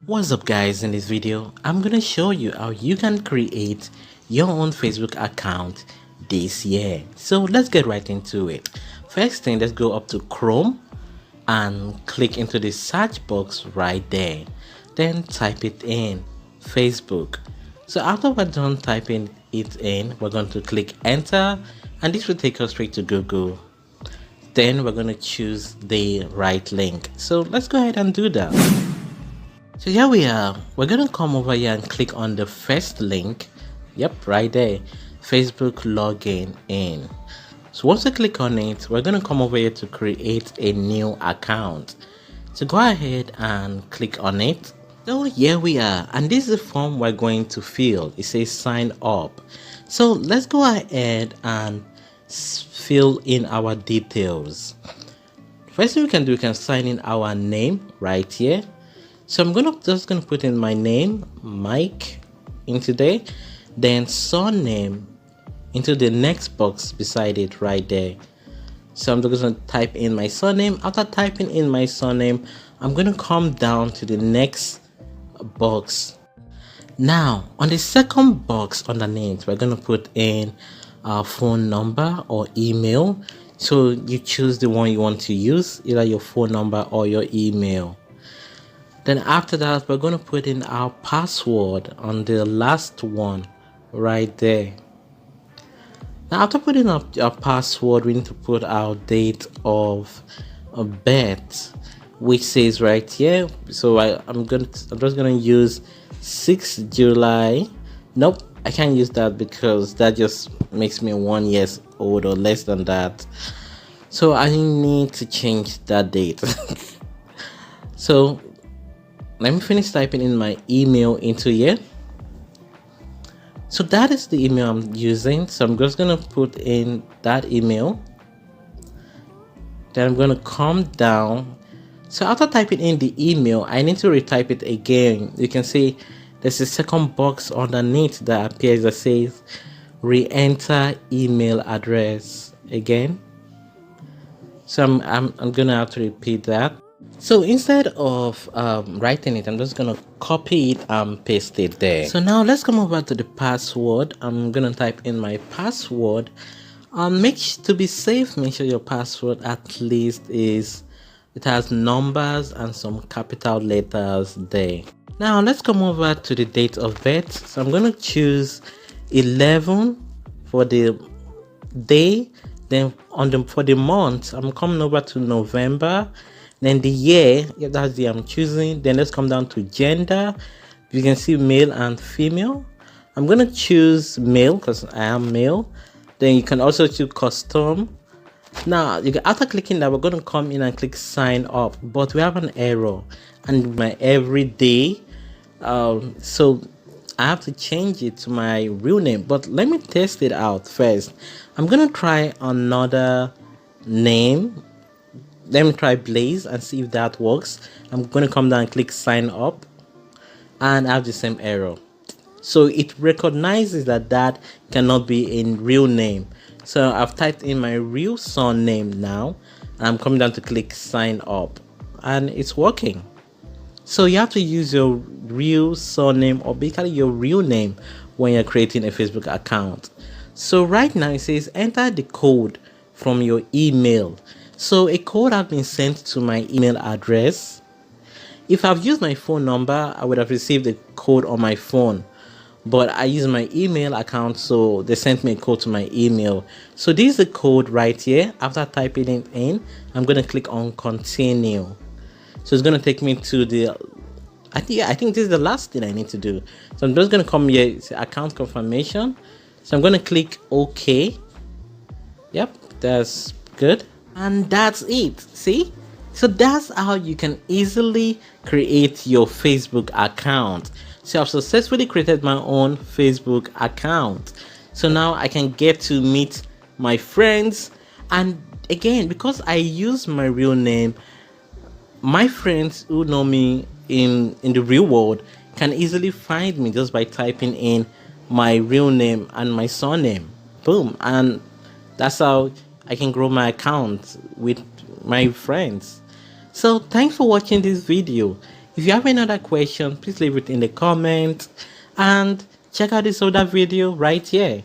What's up guys, in this video I'm gonna show you how you can create your own Facebook account this year. So let's get right into it. First thing, let's go up to Chrome and click into the search box right there. Then type it in, Facebook. So after we're done typing it in, we're going to click enter and this will take us straight to Google. Then we're going to choose the right link. So let's go ahead and do that. So here we are. We're going to come over here and click on the first link. Yep, right there. Facebook login in. So once we click on it, we're going to come over here to create a new account. So go ahead and click on it. So here we are, and this is the form we're going to fill. It says sign up. So let's go ahead and fill in our details. First thing we can do, we can sign in our name right here. So I'm just gonna put in my name, Mike, into there, then surname into the next box beside it right there. So I'm just gonna type in my surname. After typing in my surname, I'm gonna come down to the next box. Now on the second box underneath, we're gonna put in our phone number or email. So you choose the one you want to use, either your phone number or your email. Then after that, we're going to put in our password on the last one right there. Now after putting up our password, we need to put our date of birth, which says right here. So I'm just going to use 6th July. Nope, I can't use that because that just makes me 1 year old or less than that. So I need to change that date. So let me finish typing in my email into here. So that is the email I'm using. So I'm just going to put in that email. Then I'm going to come down. So after typing in the email, I need to retype it again. You can see there's a second box underneath that appears that says re-enter email address again. So I'm going to have to repeat that. So instead of writing it, I'm just going to copy it and paste it there. So now let's come over to the password. I'm going to type in my password. To be safe, make sure your password at least it has numbers and some capital letters there. Now let's come over to the date of birth. So I'm going to choose 11 for the day. Then for the month, I'm coming over to November. Then the year, yeah, that's the I'm choosing. Then let's come down to gender. You can see male and female. I'm going to choose male because I am male. Then you can also choose custom. Now, after clicking that, we're going to come in and click sign up. But we have an error. And my everyday, so I have to change it to my real name. But let me test it out first. I'm going to try another name. Let me try Blaze and see if that works. I'm going to come down and click sign up and I have the same error. So it recognizes that cannot be a real name. So I've typed in my real surname now and I'm coming down to click sign up and it's working. So you have to use your real surname or basically your real name when you're creating a Facebook account. So right now it says enter the code from your email. So a code has been sent to my email address. If I've used my phone number, I would have received a code on my phone. But I use my email account, so they sent me a code to my email. So this is the code right here. After typing it in, I'm going to click on continue. So it's going to take me to the, I think this is the last thing I need to do. So I'm just going to come here, it's account confirmation. So I'm going to click OK. Yep, that's good. And that's it. See? So that's how you can easily create your Facebook account. So I've successfully created my own Facebook account. So now I can get to meet my friends. And again, because I use my real name, my friends who know me in the real world can easily find me just by typing in my real name and my surname. Boom. And that's how I can grow my account with my friends. So thanks for watching this video. If you have any other question, please leave it in the comments and check out this other video right here.